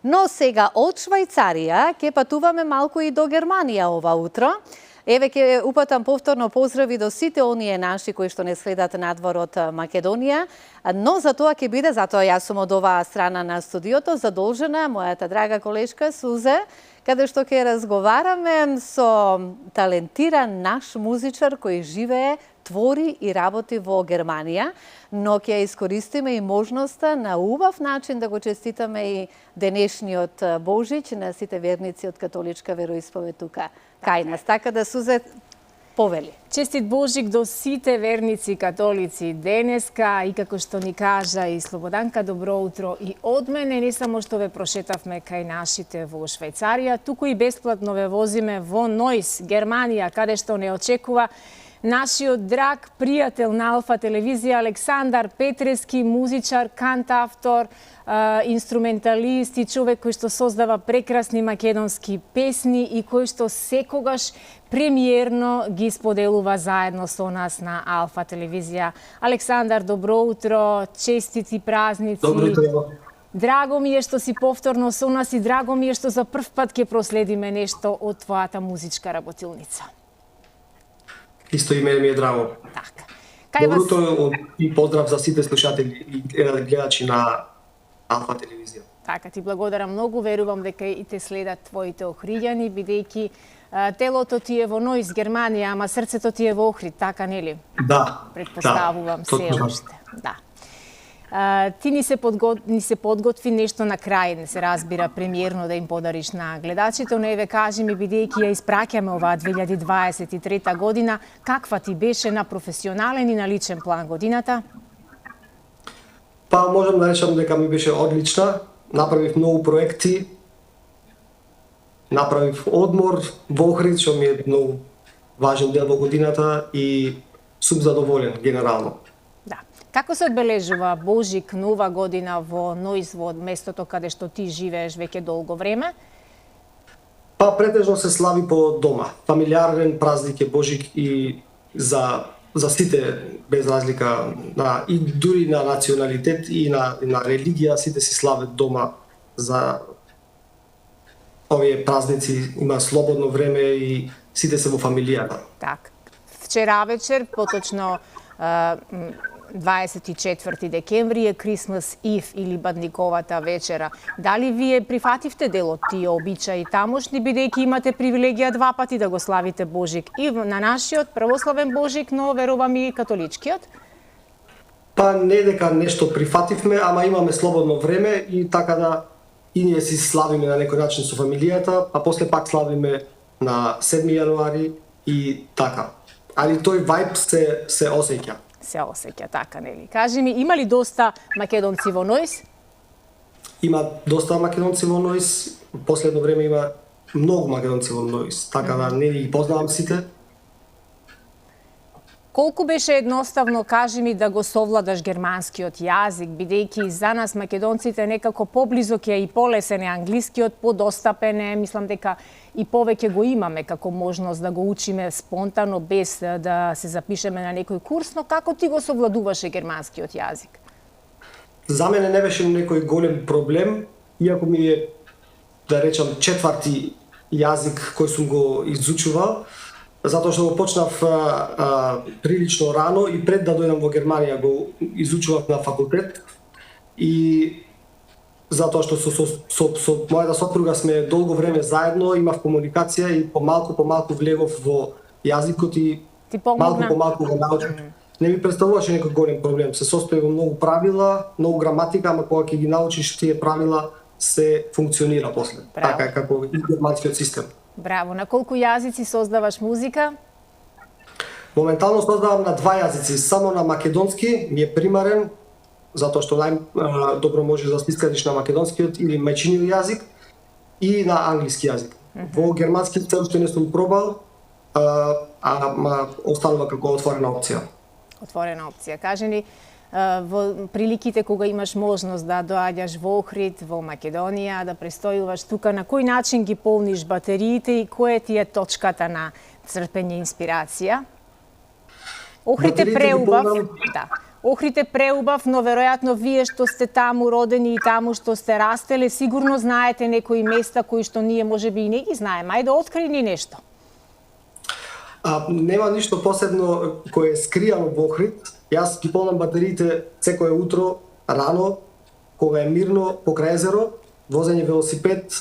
Но сега од Швајцарија ќе патуваме малку и до Германија ова утро. Еве ќе упатам повторно поздрави до сите оние наши кои што не следат надвор од Македонија, но за тоа ќе биде, затоа јас сум од оваа страна на студиото, задолжена мојата драга колешка Сузе, каде што ќе разговараме со талентиран наш музичар кој живее, твори и работи во Германија, но ќе искористиме и можноста на убав начин да го честитаме и денешниот Божич на сите верници од католичка вероисповед тука кај нас. Така да, Сузе, повели. Честит Божик до сите верници католици денеска и како што ни кажа и Слободанка, добро утро и од мене, не само што ве прошетавме кај нашите во Швајцарија, туку и бесплатно ве возиме во Нојс, Германија, каде што не очекува нашиот драг пријател на Алфа телевизија Александар Петрески, музичар, кантавтор, инструменталист и човек кој што создава прекрасни македонски песни и кој што секогаш премиерно ги споделува заедно со нас на Алфа телевизија. Александар, добро утро, честити празници. Добро утро. Драго ми е што си повторно со нас и драго ми е што за прв пат ќе проследиме нешто од твојата музичка работилница. Исто и мене ми е драго. Така. Добро утро и поздрав за сите слушатели и гледачи на Алфа телевизија. Така, ти благодарам многу, верувам дека и те следат твоите Охриѓани, бидејќи телото ти е во Нојс, Германија, ама срцето ти е во Охрид, така нели? Да. Предпоставувам се уште. Да. Ти ни се подготви нешто на крај, не се разбира, премиерно да им подариш на гледачите, но еве кажи ми, бидејќи ја испраќаме оваа 2023 година, каква ти беше на професионален и на личен план годината? Па можам да речам дека ми беше одлична. Направив многу проекти, направив одмор во Охрид, што ми е многу важен дел во годината и сум задоволен генерално. Да. Како се одбележува Божик, Нова година во Нојс, во местото каде што ти живееш веќе долго време? Па претежно се слави по дома. Фамилиарен празник е Божик и за сите, без разлика и дури на националитет и на религија, сите си слават дома за овие празници, има слободно време и сите се во фамилијата. Так. Вчера вечер, поточно 24 декември е Christmas Eve или Бадниковата вечера. Дали вие прифативте дел од тие обичаи тамошни, бидејќи имате привилегија два пати да го славите Божик и на нашиот православен Божик, но верувам и католичкиот? Па не дека нешто прифативме, ама имаме слободно време и така да и ние си славиме на некој начин со фамилијата, а после пак славиме на 7 јануари и така. Али тој вајб се осеќа. Се осеќа, така нели? Кажи ми, има ли доста македонци во Нојс? Има доста македонци во Нојс, последно време има многу македонци во Нојс, така да не ги познавам сите. Колку беше едноставно, кажи ми, да го совладаш германскиот јазик, бидејќи за нас македонците некако поблизок е и полесен е англискиот, подостапен е, мислам дека и повеќе го имаме како можност да го учиме спонтано без да се запишеме на некој курс, но како ти го совладуваше германскиот јазик? За мене не беше некој голем проблем, иако ми е, да речам, четврти јазик кој сум го изучувал, затоа што го почнав прилично рано и пред да дојдам во Германија го изучував на факултет и затоа што со мојата сопруга сме долго време заедно, имав комуникација и помалку влегов во јазикот и малку го научив. Не ми представуваше некој голем проблем. Се состои во многу правила, многу граматика, ама кога ќе ги научиш тие правила се функционира после. Браво. Така е како и германскиот систем. Браво. На колку јазици создаваш музика? Моментално создавам на два јазици, само на македонски ми е примарен, затоа што најдобро можеш да спискадиш на македонскиот или мајчиниот јазик и на англиски јазик. Во германски се уште не сум пробал, ама останува како отворена опција. Отворена опција. Кажи ни, во приликите кога имаш можност да доаѓаш во Охрид, во Македонија, да престојуваш тука, на кој начин ги полниш батериите и која ти е точката на црпење инспирација? Охрид е преубав, да. Охрид е преубав, но веројатно вие што сте таму родени и таму што сте растеле, сигурно знаете некои места кои што ние можеби и не ги знаеме. Ајде, откри ни нешто. Нема ништо посебно кое е скријано во Охрид. Јас ги полнам батериите секое утро, рано, кога е мирно, покрај езеро, возење велосипед,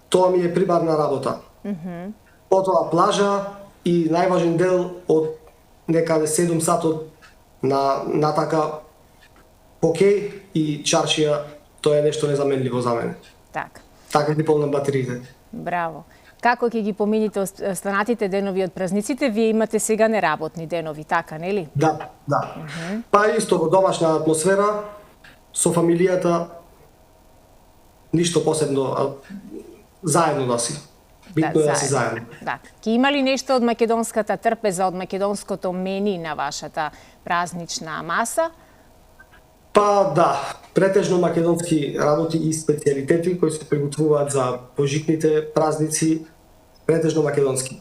тоа ми е прибарна работа. Потоа плажа и најважен дел од некаде 7 сатот на така хокеј и чаршија, тоа е нешто незаменливо за мене. Така ги полнам батериите. Браво. Како ќе ги помините останатите денови од празниците? Вие имате сега неработни денови, така, нели? Да. Па исто во домашна атмосфера, со фамилијата, ништо посебно, заедно да си. Битно е да си заедно. Ке има ли нешто од македонската трпеза, од македонското мени на вашата празнична маса? Па да, претежно македонски работи и специјалитети кои се приготвуваат за божикните празници, претежно македонски.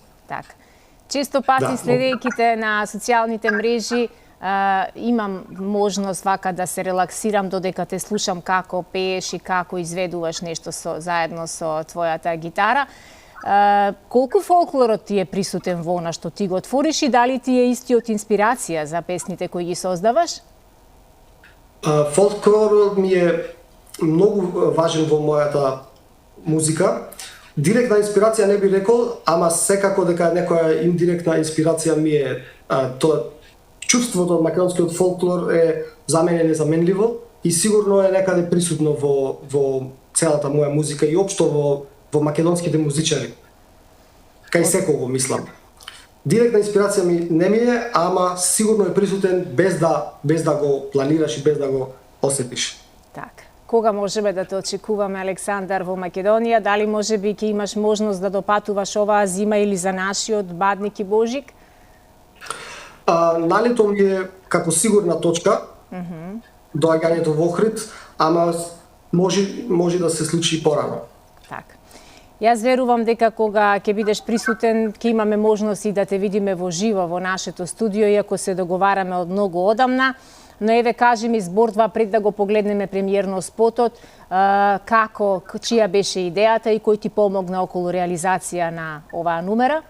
Често пати следејќите на социјалните мрежи, имам можност вака да се релаксирам додека те слушам како пееш и како изведуваш нешто заедно со твојата гитара. Колку фолклорот ти е присутен во она што ти го отвориш и дали ти е истиот инспирација за песните кои ги создаваш? Фолклорот ми е многу важен во мојата музика. Директна инспирација не би рекол, ама секако дека некоја индиректна инспирација ми е тоа. Чувството од македонскиот фолклор е за мене незаменливо и сигурно е некаде присутно во целата моја музика и општо во македонските музичари. Кај секого, мислам. Директна инспирација не ми е, ама сигурно е присутен без да го планираш и без да го осетиш. Кога можеме да те очекуваме, Александар, во Македонија? Дали можеби ќе имаш можност да допатуваш оваа зима или за нашиот Бадник и Божик? Налето ми е како сигурна точка доаѓањето во Охрид, ама може да се случи порано. Јас верувам дека кога ќе бидеш присутен, ќе имаме можност и да те видиме во живо во нашето студио, иако се договараме од многу одамна. Но еве, кажи ми збор-два пред да го погледнеме премиерно спотот, како, чија беше идејата и кој ти помогна околу реализација на оваа numera?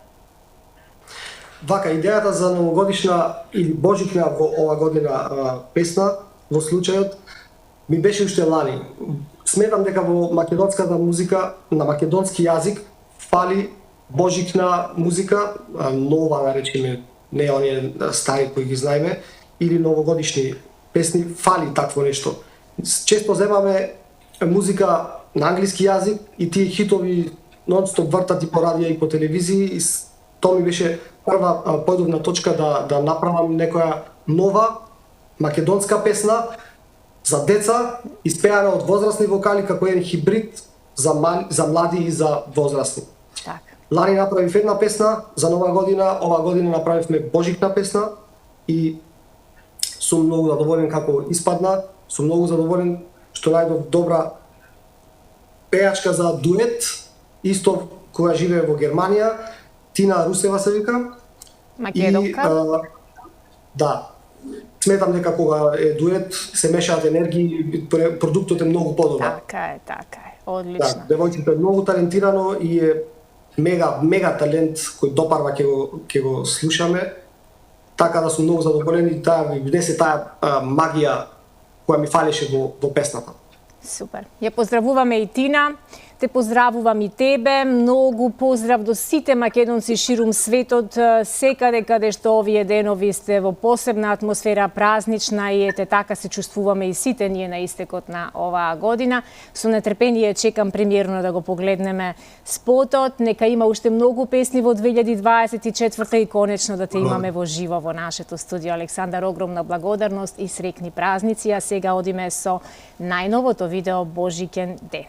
Вака, идејата за новогодишна или божикна во ова година песна, во случајот, ми беше уште лани. Сметам дека во македонската музика, на македонски јазик, фали божикна музика, нова, да речеме, не оние стари кои ги знаеме, или новогодишни песни, фали такво нешто. Често земаме музика на англиски јазик и тие хитови нон-стоп вртат и по радија и по телевизии, и тоа ми беше прва појдовна точка да направам некоја нова македонска песна за деца, испеана од возрастни вокали како еден хибрид за млади и за возрастни. Лани направив една песна за нова година, ова година направивме божикна песна и сум многу задоволен како испадна, сум многу задоволен што најдов добра пејачка за дует, исто која живее во Германија, Тина Русева се вика. Македонка? Да. Сметам дека кога е дует се мешаат енергии, продуктот е многу подобар. Така е. Одлично. Девојчето е многу талентирано и е мега талент кој допарва ќе го слушаме. Така да сум многу задоволен и таа внесе таа магија која ми фалеше во песната. Супер. Ја поздравуваме и Тина. Те поздравувам и тебе. Многу поздрав до сите македонци ширум светот, секаде каде што овие денови сте во посебна атмосфера, празнична, и ете така се чувствуваме и сите ние на истекот на оваа година. Со нетрпение чекам премиерно да го погледнеме спотот. Нека има уште многу песни во 2024 и конечно да те имаме во живо во нашето студио. Александар, огромна благодарност и среќни празници. А сега одиме со најновото видео Божикен ден.